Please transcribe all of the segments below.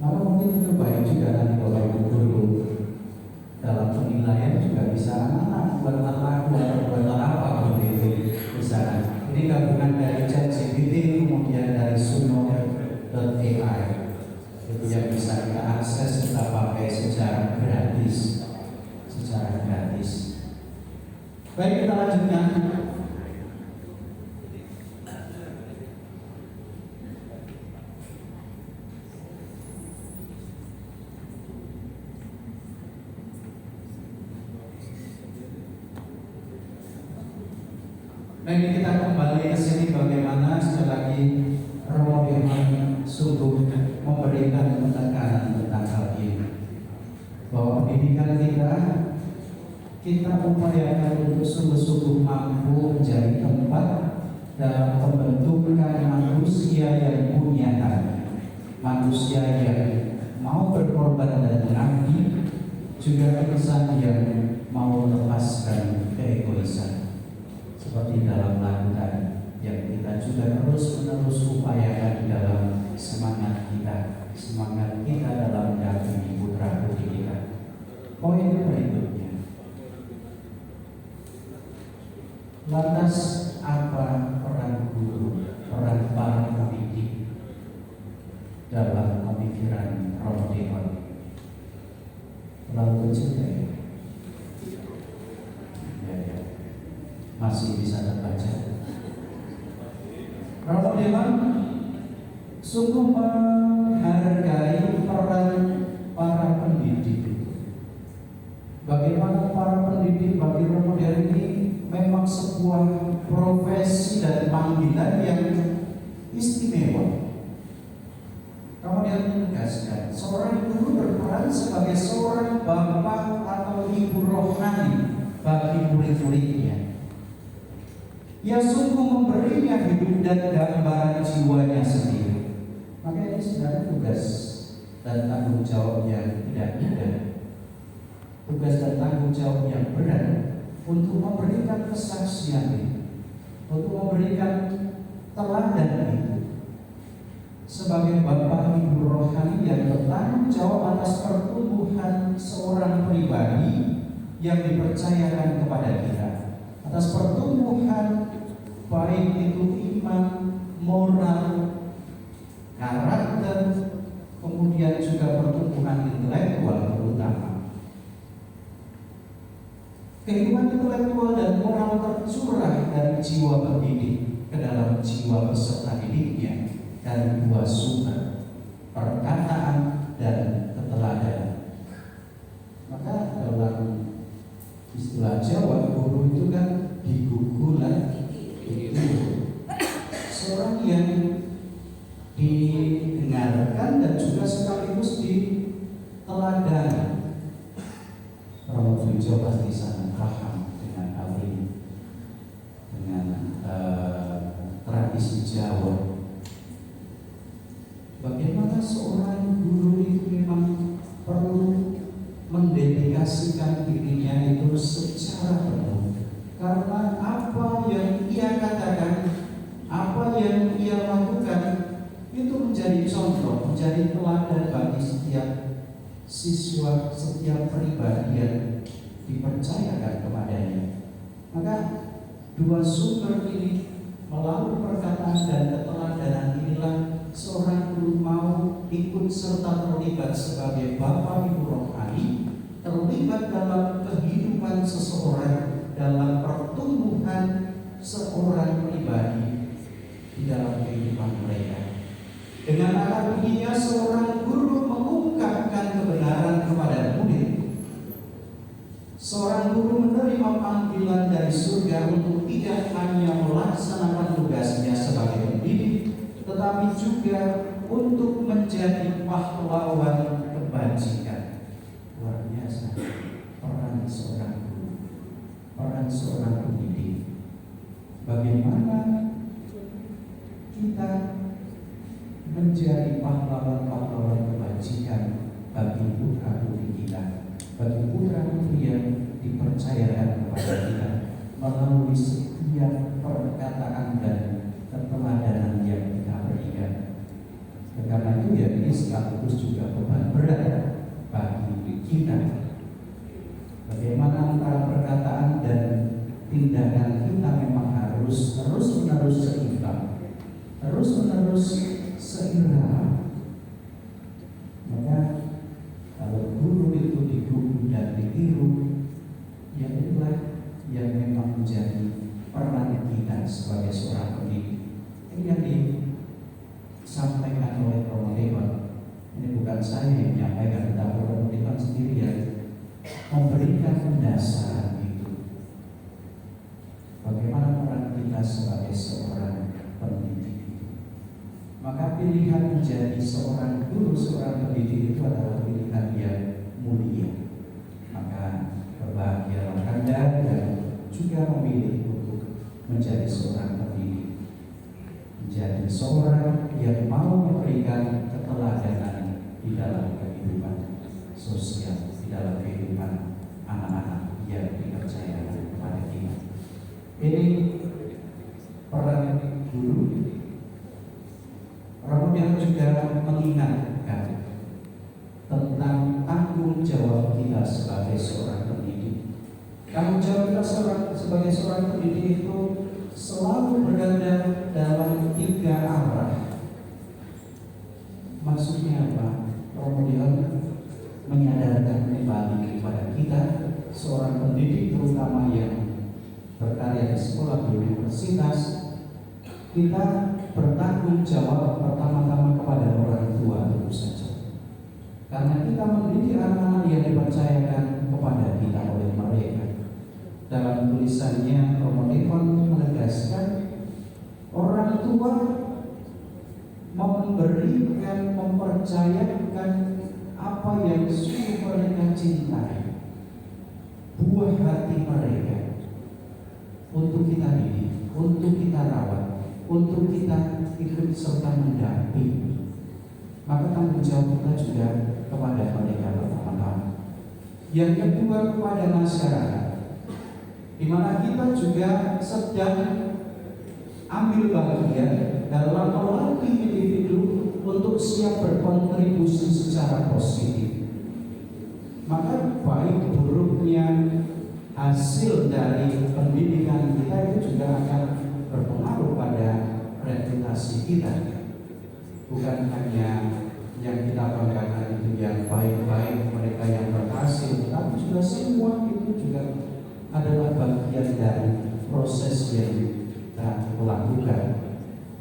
Lalu mungkin itu baik juga nanti Bapak Ibu guru dalam penilaian juga bisa anak buat apa begitu misalnya. Ini gabungan dari ChatGPT kemudian dari Suno.ai itu yang bisa kita akses, kita pakai secara gratis. Baik, kita lanjutkan. Nah, ini kita kembali ke sini bagaimana sekali lagi Romo Firman sungguh memberikan penekanan tentang hal ini, bahwa pendidikan kita upayakan untuk sungguh-sungguh mampu menjadi tempat dalam pembentukan manusia yang punya hati, manusia yang mau berkorban dan mengabdi, juga insan yang mau melepaskan keegoisan. Seperti dalam lagu tadi yang kita juga terus-menerus upayakan dalam semangat kita dalam mendampingi putra putri kita. Poin berikutnya, lantas apa peran guru, peran para pendidik dalam pemikiran Romo Dewan? Lalu juga masih bisa terbaca. Romo Dewan sungguh menghargai peran para pendidik. Bagaimana para pendidik bagi Romo Dewan ini memang sebuah profesi dan panggilan yang istimewa. Romo Dewan menegaskan, seorang guru berperan sebagai seorang bapak atau ibu rohani bagi murid-muridnya. Ia sungguh memberinya hidup dan gambaran jiwanya sendiri. Maka ini sebenarnya tugas dan tanggung jawab yang tidak mudah, tugas dan tanggung jawab yang berat untuk memberikan kesaksian ini, untuk memberikan teladan itu sebagai bapak ibu rohani yang bertanggung jawab atas pertumbuhan seorang pribadi yang dipercayakan kepada kita, atas pertumbuhan baik itu iman, moral, karakter, kemudian juga pertumbuhan intelektual terutama. Kehidupan intelektual dan moral tercurah dari jiwa pendidik ke dalam jiwa peserta didiknya dari dua sumber, perkataan dan keteladanan. Maka dalam istilah Jawa, guru itu kan digugulan, itu seorang yang didengarkan dan juga sekaligus diteladani. Romo Tujo pasti sangat paham dengan hal ini, dengan tradisi Jawa. Bagaimana seorang guru itu memang perlu mendedikasikan dirinya itu secara penuh, karena apa yang ia katakan, apa yang ia lakukan itu menjadi contoh, menjadi teladan bagi setiap siswa, setiap pribadi yang dipercayakan kepadanya. Maka dua sumber ini melalui perkataan dan keteladanan inilah seorang guru mau ikut serta terlibat sebagai bapak ibu rohani, terlibat dalam kehidupan seseorang, dalam pertumbuhan seorang pribadi di dalam kehidupan mereka. Dengan akal budinya seorang guru mengungkapkan kebenaran kepada murid. Seorang guru menerima panggilan dari surga untuk tidak hanya melaksanakan tugasnya sebagai pendidik, tetapi juga untuk menjadi pahlawan kebajikan. Luar biasa peran seorang guru, peran seorang pendidik. Bagaimana kita menjadi pahlawan-pahlawan kebajikan bagi putra-putri kita, bagi putra-putri yang dipercayakan kepada kita melalui setiap perkataan dan keteladanan yang kita berikan. Karena itu ya ini sekaligus juga beban berat bagi kita. Bagaimana antara perkataan dan tindakan kita memang harus terus-menerus seimbang, terus-menerus seirama. Maka kalau guru itu digugu dan ditiru, ya itulah yang memang menjadi peran kita sebagai seorang pendidik. Ini yang disampaikan oleh Romo Dewan. Ini bukan saya yang menyampaikan, tetapi Romo Dewan sendiri yang memberikan pendasar itu. Bagaimana peran kita sebagai seorang pendidik. Maka pilihan menjadi seorang guru, seorang pendidik itu adalah pilihan yang mulia. Maka berbahagialah Anda yang juga memilih untuk menjadi seorang pendidik, menjadi seorang yang mau memberikan keteladanan di dalam kehidupan sosial, di dalam kehidupan anak-anak yang dipercayakan kepada kita. Ini peran guru. Kemudian juga mengingatkan tentang tanggung jawab kita sebagai seorang pendidik. Tanggung jawab kita sebagai seorang pendidik itu selalu berada dalam 3 arah. Maksudnya apa? Kemudian menyadarkan kembali kepada kita, seorang pendidik terutama yang berkarya di sekolah di universitas, kita bertanggung jawab pertama-tama kepada orang tua tentu saja. Karena kita mendidik anak-anak yang dipercayakan kepada kita oleh mereka. Dalam tulisannya, Romo Dewan menegaskan orang tua memberikan, mempercayakan apa yang sungguh mereka cintai, buah hati mereka, untuk kita didik, untuk kita rawat, untuk kita ikut serta mendampingi. Maka tanggung jawab kita juga kepada mereka pertama-tama. Yang kedua kepada masyarakat, di mana kita juga sedang ambil bagian dalam melatih individu untuk siap berkontribusi secara positif. Maka baik buruknya hasil dari pendidikan kita itu juga akan berpengaruh pada reputasi kita. Bukan hanya yang kita banggakan itu yang baik-baik, mereka yang berhasil, tapi juga semua itu juga adalah bagian dari proses yang kita lakukan.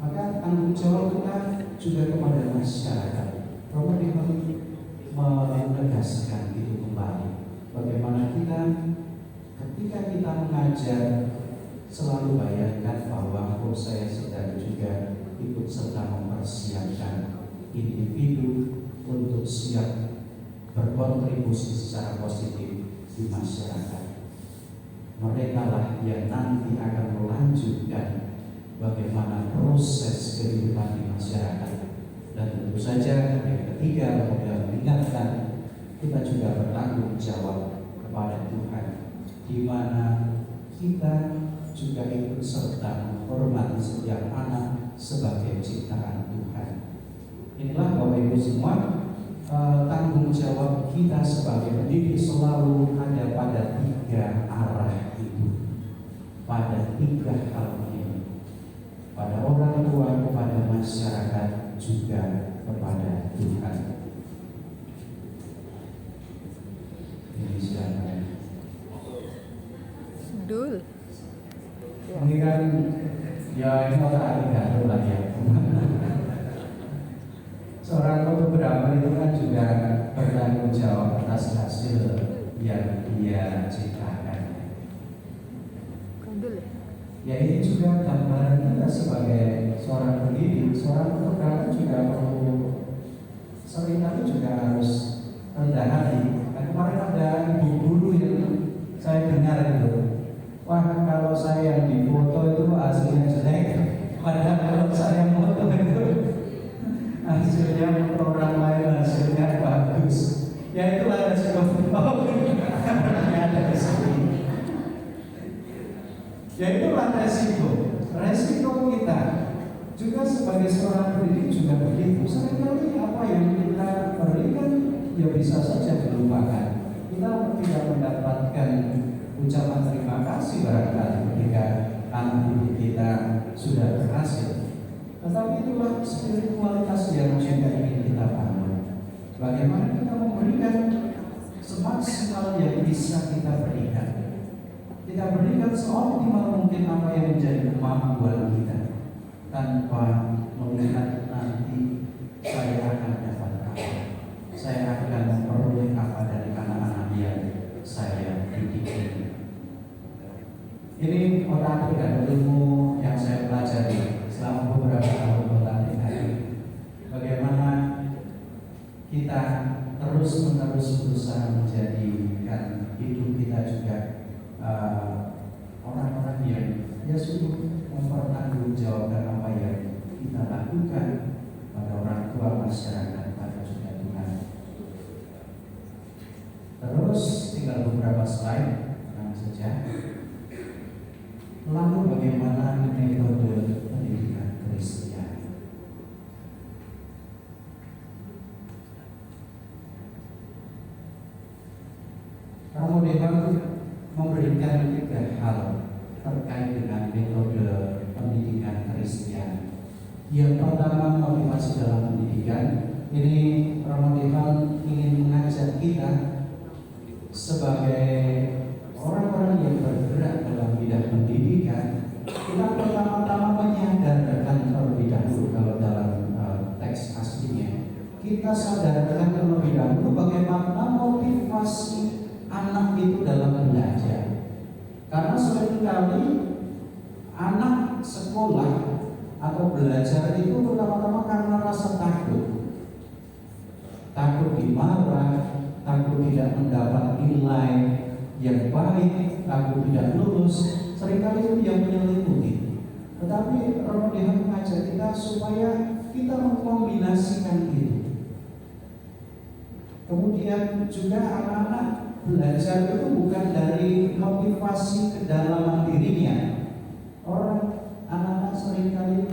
Maka tanggung jawab kita juga kepada masyarakat. Romo menegaskan itu kembali. Bagaimana kita ketika kita mengajar selalu bayangkan bahwa saya sedang juga ikut serta mempersiapkan individu untuk siap berkontribusi secara positif di masyarakat. Mereka lah yang nanti akan melanjutkan bagaimana proses kehidupan di masyarakat. Dan tentu saja yang ketiga, kemudian mengingatkan kita juga bertanggung jawab kepada Tuhan, di mana kita juga ikut serta menghormati setiap anak sebagai ciptaan Tuhan. Inilah Bapak Ibu semua, tanggung jawab kita sebagai pendidik selalu ada pada 3 arah itu, pada 3 hal ini, pada orang tua, kepada masyarakat, juga kepada Tuhan. Ini silakan. Dul. Ini kan ya ini orang baru lah ya. Seorang fotografer itu kan juga bertanggung jawab atas hasil yang dia ciptakan. Ya ini juga gambaran kita sebagai seorang pendidik, seorang fotografer juga perlu seringkali juga harus rendah hati. Nah, kemarin ada ibu guru yang saya dengar itu, wah kalau saya di foto itu hasilnya jelek, padahal kalau saya foto itu hasilnya untuk orang lain hasilnya bagus. Ya itulah resiko foto yang ada di sini. Ya itulah resiko kita juga sebagai seorang pendidik juga begitu. Seringkali apa yang kita ya bisa saja dilupakan. Kita tidak mendapatkan ucapan terima kasih barangkali ketika anak didik kita sudah berhasil. Tetapi itulah spiritualitas yang juga ingin kita bangun. Bagaimana kita memberikan semaksimal yang bisa kita berikan. Kita berikan seoptimal mungkin apa yang menjadi kemampuan kita, tanpa melihat nanti saya akan dapat apa, saya akan memperoleh apa dari anak-anak yang saya didik ini. Ini otak dan ilmu yang saya pelajari selama beberapa tahun otak ini. Bagaimana kita terus-menerus berusaha menjadikan hidup kita juga orang-orang yang ya sungguh mempertanggungjawabkan apa yang kita lakukan pada orang tua, masyarakat, pada juga Tuhan. Terus tinggal beberapa slide saja. Lalu bagaimana metode pendidikan Kristen? Kamu memberikan 3 hal terkait dengan metode pendidikan Kristen. Yang pertama, motivasi dalam pendidikan. Ini Romo ingin mengajak kita sebagai orang-orang yang bergerak dalam bidang pendidikan. Kita pertama-tama menyadarkan terlebih dahulu, kalau dalam teks aslinya kita sadarkan terlebih dahulu bagaimana motivasi anak itu dalam belajar. Karena seringkali anak sekolah atau belajar itu pertama-tama karena rasa takut. Takut dimarah, takut tidak mendapat nilai yang baik, takut tidak lulus. Seringkali itu yang menyelimuti. Tetapi Romo mengajak kita supaya kita mengkombinasikan itu. Kemudian juga anak-anak belajar itu bukan dari motivasi kedalaman dirinya. Orang anak-anak seringkali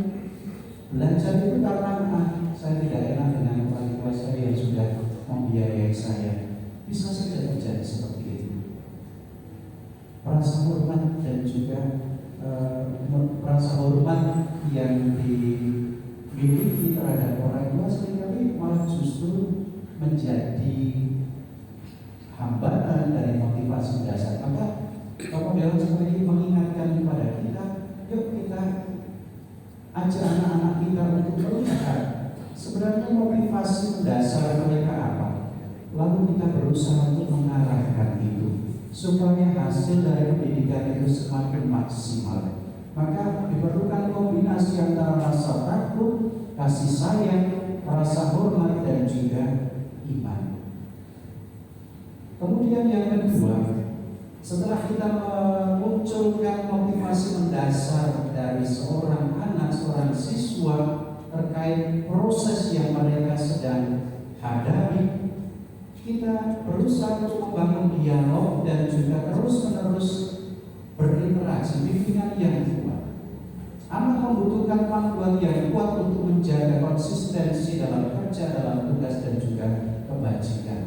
belajar itu karena saya tidak enak dengan orang tua saya yang sudah membiayai saya. Bisa saja terjadi seperti itu. Rasa hormat dan juga rasa hormat yang dimiliki terhadap orang tua seringkali malah justru menjadi hambatan dari motivasi dasar. Maka kemudian sekali mengingatkan kepada kita, yuk kita ajak anak-anak kita untuk melihat sebenarnya motivasi mendasar mereka apa. Lalu kita berusaha untuk mengarahkan itu supaya hasil dari pendidikan itu semakin maksimal. Maka diperlukan kombinasi antara rasa takut, kasih sayang, rasa hormat dan juga iman. Kemudian yang kedua, setelah kita memunculkan motivasi mendasar dari seorang anak, seorang siswa terkait proses yang mereka sedang hadapi, kita berusaha untuk membangun dialog dan juga terus-menerus berinteraksi, bimbingan yang kuat. Anak membutuhkan panduan yang kuat untuk menjaga konsistensi dalam kerja, dalam tugas dan juga kebajikan.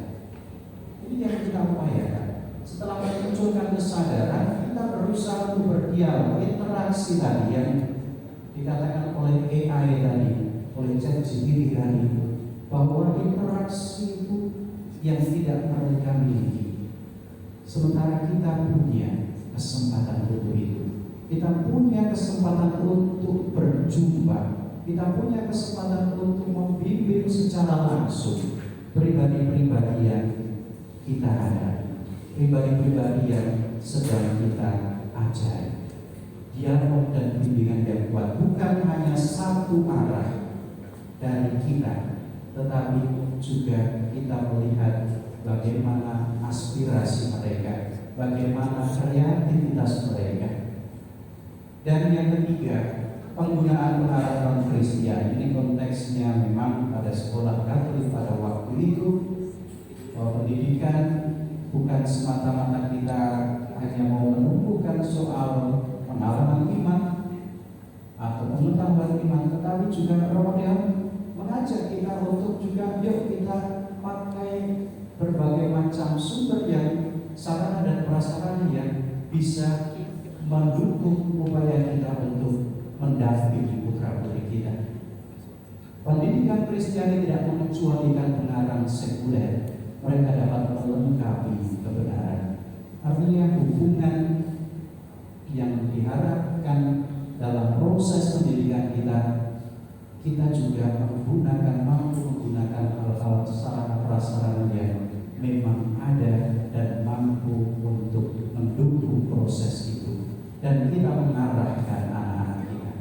Ini yang kita upayakan. Setelah memunculkan kesadaran, kita berusaha untuk berdialog, interaksi tadi yang dikatakan oleh AI tadi, oleh ChatGPT tadi, bahwa interaksi itu yang tidak mereka miliki. Sementara kita punya kesempatan untuk itu. Kita punya kesempatan untuk berjumpa. Kita punya kesempatan untuk membimbing secara langsung pribadi-pribadi yang kita hadapi, pribadi-pribadi yang sedang kita ajari. Dialog dan bimbingan yang kuat bukan hanya satu arah dari kita, tetapi juga kita melihat bagaimana aspirasi mereka, bagaimana kreativitas mereka. Dan yang ketiga, penggunaan pengharapan Kristen. Ini konteksnya memang pada sekolah Katolik pada waktu itu, bahwa pendidikan bukan semata-mata kita hanya mau menumbuhkan soal pengalaman iman atau pengetahuan iman, tetapi juga Romo mengajak kita untuk juga yuk kita pakai sarana dan prasarana yang bisa mendukung upaya kita untuk mendampingi putra-putri kita. Pendidikan Kristiani tidak mengecualikan pengarang sekuler, mereka dapat melengkapi kebenaran. Artinya hubungan yang diharapkan dalam proses pendidikan kita juga mampu menggunakan hal-hal sarana prasarana yang memang ada dan mampu untuk mendukung proses itu, dan kita mengarahkan anak-anak kita.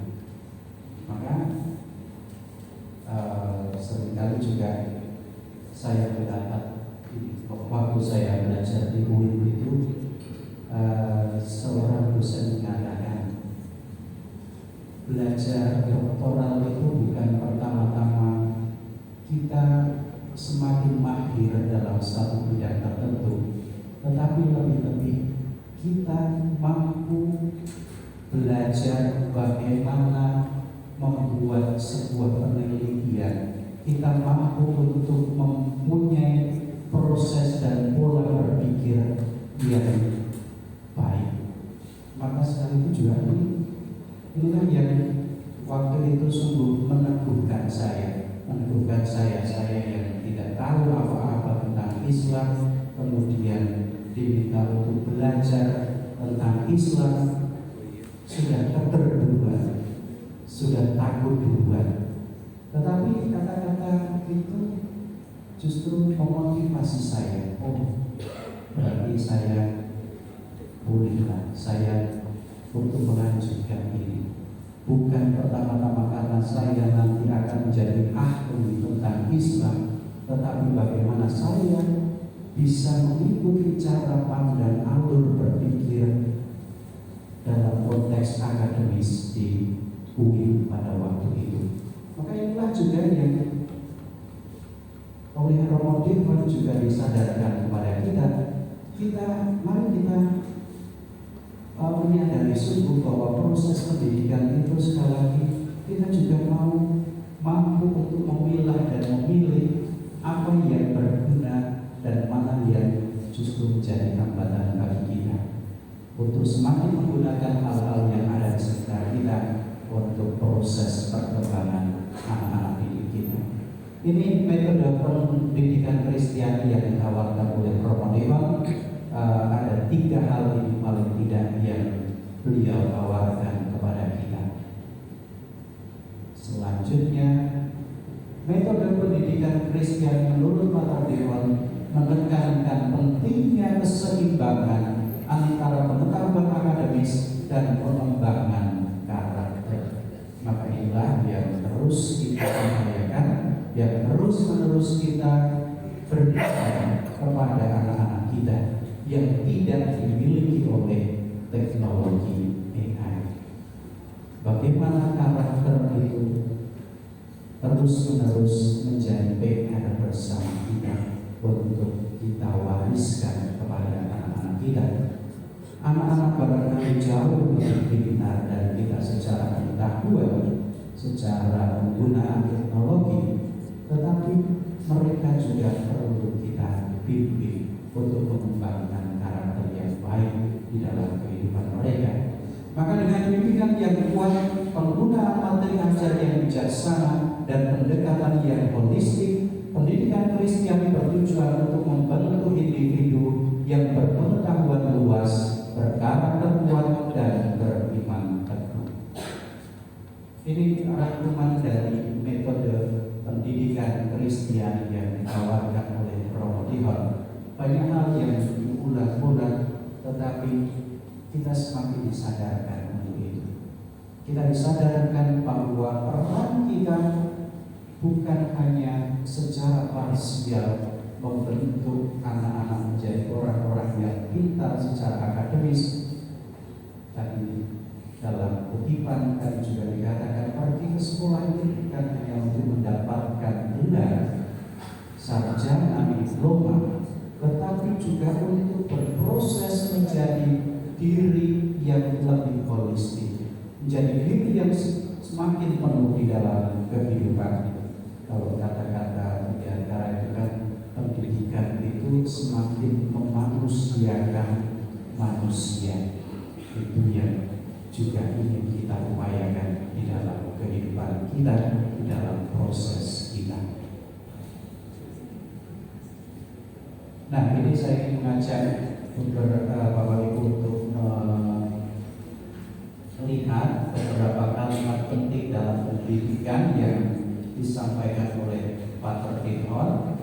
Maka seringkali juga saya mendapat waktu saya belajar di UIN itu, seorang dosen mengatakan belajar doktoral itu bukan pertama-tama kita semakin mahir dalam satu bidang tertentu, tetapi lebih-lebih kita mampu belajar bagaimana membuat sebuah penelitian. Kita mampu untuk mempunyai proses dan pola berpikir yang baik. Maka sekali itu juga inilah yang waktu itu sungguh meneguhkan saya yang tidak tahu apa-apa tentang Islam, kemudian diminta untuk belajar tentang Islam, sudah duluan, sudah takut duluan. Tetapi kata-kata itu justru memotivasi saya. Oh, berarti saya bolehlah saya untuk melanjutkan ini. Bukan pertama-tama karena saya nanti akan menjadi ahli tentang Islam, tetapi bagaimana saya bisa mengikuti cara pandang alur berpikir dalam konteks akademis di UI pada waktu itu. Maka inilah juga yang oleh Romo Devan juga disadarkan kepada kita mari kita menyadari sungguh bahwa proses pendidikan itu sekali lagi kita juga mampu untuk memilah dan memilih apa yang berguna dan mana yang justru menjadi hambatan bagi kita, untuk semakin menggunakan hal-hal yang ada di sekitar kita untuk proses perkembangan anak-anak didik kita. Ini metode pendidikan Kristiani yang ditawarkan oleh Romo Devan. Ada 3 hal ini paling tidak yang beliau tawarkan kepada kita. Selanjutnya, metode pendidikan Kristiani menurut Pater Devan menekankan pentingnya keseimbangan antara pengetahuan akademis dan pengembangan karakter. Maka inilah yang terus kita upayakan, yang terus-menerus kita berikan kepada anak-anak kita yang tidak dimiliki oleh teknologi AI. Bagaimana karakter itu terus-menerus menjadi PR bersama kita untuk kita wariskan kepada anak-anak kita. Anak-anak barangkali jauh lebih pintar dari kita secara pengetahuan, secara penggunaan teknologi, tetapi mereka juga perlu kita bimbing untuk mengembangkan karakter yang baik di dalam kehidupan mereka. Maka dengan bimbingan yang kuat, penggunaan materi ajar yang bijaksana, dan pendekatan yang holistik, pendidikan Kristiani bertujuan untuk membentuk individu yang berpengetahuan luas, berkarakter kuat, dan beriman teguh. Ini rangkuman dari metode pendidikan Kristiani yang ditawarkan oleh Romo Devan. Banyak hal yang diulang-ulang, tetapi kita semakin disadarkan untuk itu. Kita disadarkan bahwa peran kita bukan hanya secara parsial membentuk anak-anak menjadi orang-orang yang pintar secara akademis. Tadi dalam kutipan kan juga dikatakan pergi ke sekolah itu bukan hanya untuk mendapatkan gelar sarjana diploma, tetapi juga untuk berproses menjadi diri yang lebih holistik, menjadi diri yang semakin penuh di dalam kehidupan. Kalau kata-kata di antara itu kan, pendidikan itu semakin memanusiakan juga ingin kita upayakan di dalam kehidupan kita, di dalam proses kita. Nah, ini saya ingin mengajak Bapak Ibu untuk melihat beberapa kalimat penting dalam pendidikan yang disampaikan oleh Pater Tinhor.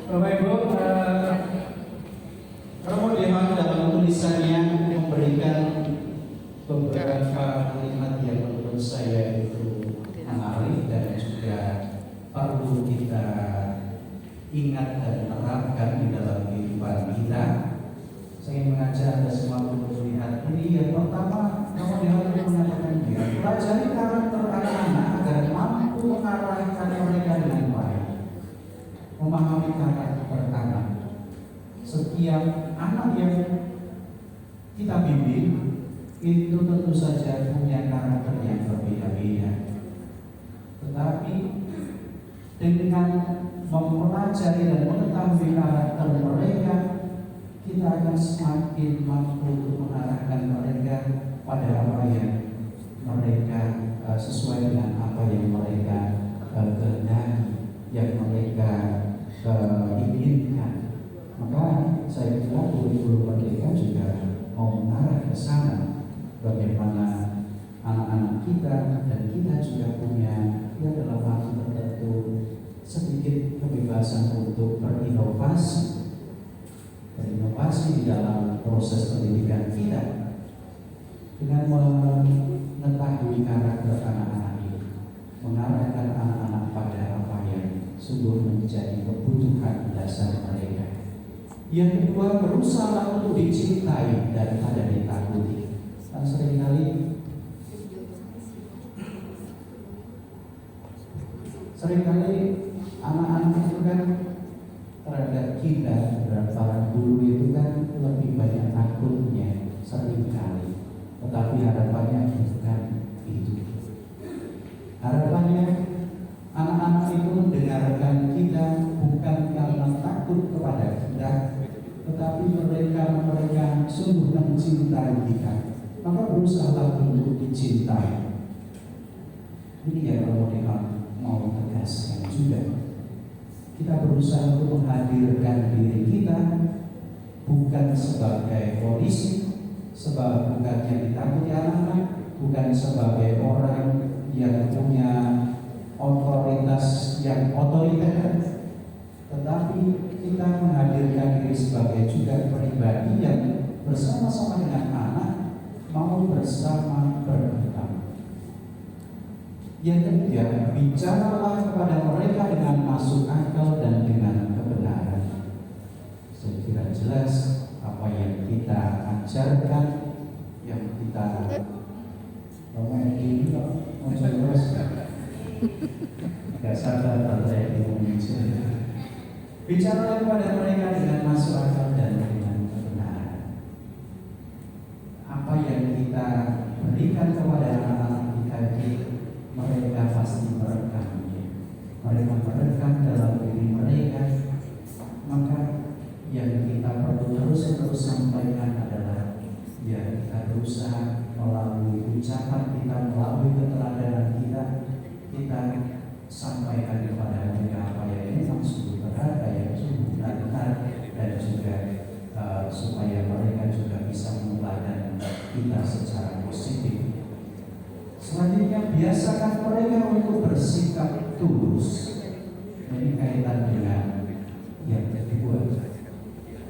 Bapak Ibu, Romo Dewan dalam tulisannya memberikan beberapa kalimat yang menurut saya itu menarik dan juga perlu kita ingat dan terapkan di dalam kehidupan kita. Saya ingin mengajak Anda semua untuk melihat ini. Yang pertama, Romo Dewan mengatakan dia pelajari karakter anak-anak agar mampu mengarahkan mereka dengan baik. Memahami karakter anak. Setiap anak yang kita bimbing itu tentu saja punya karakter yang berbeda-beda. Tetapi dengan mempelajari dan mengetahui karakter mereka, kita akan semakin mampu untuk mengarahkan mereka pada apa yang mereka sesuai dengan apa yang mereka kehendaki, yang mereka inginkan. Maka saya kira kurikulum Merdeka juga mau mengarah ke sana, bagaimana anak-anak kita dan kita juga punya dalam arti tertentu sedikit kebebasan untuk berinovasi di dalam proses pendidikan kita dengan mengetahui karakter anak-anak ini, mengarahkan anak-anak pada apa yang sungguh menjadi kebutuhan dasar mereka. Yang kedua, berusaha untuk dicintai dan tidak ditakuti. Dan seringkali anak-anak itu kan terhadap kita, terhadap para guru itu kan lebih banyak takutnya seringkali. Tetapi harapannya bukan itu. Harapannya anak-anak itu mendengarkan kita bukan karena takut kepada kita, tetapi mereka sungguh mencintai kita. Maka berusaha untuk dicintai. Ini yang Romo Dewan mau tegaskan juga. Kita berusaha untuk menghadirkan diri kita bukan sebagai polisi, bukan yang ditakuti anak-anak, bukan sebagai orang yang punya otoritas yang otoriter, tetapi kita menghadirkan diri sebagai juga pribadi yang bersama-sama dengan anak mau bersama berkembang. Yang ketiga, bicaralah kepada mereka dengan masuk akal dan dengan kebenaran. Saya kira jelas apa yang kita ajarkan, yang kita ini nggak sadar terkait Indonesia. Bicaralah kepada mereka dengan masuk akal dan dengan kebenaran. Apa yang kita berikan kepada anak-anak kita itu mereka pasti merekamnya. Mereka merekam dalam diri mereka. Maka yang kita perlu terus sampaikan adalah ya kita berusaha melalui ucapan kita, melalui keteladanan kita sampaikan kepada mereka apa yang memang sungguh berharga, yang sungguh benar, dan juga supaya mereka juga bisa meneladani kita secara positif. Selanjutnya, biasakan mereka untuk bersikap tulus. Ini kaitan dengan yang kedua.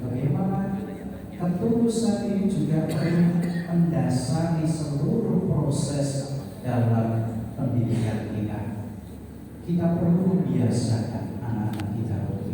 Bagaimana ketulusan ini juga perlu mendasari seluruh proses dalam pendidikan kita. Kita perlu membiasakan anak-anak kita untuk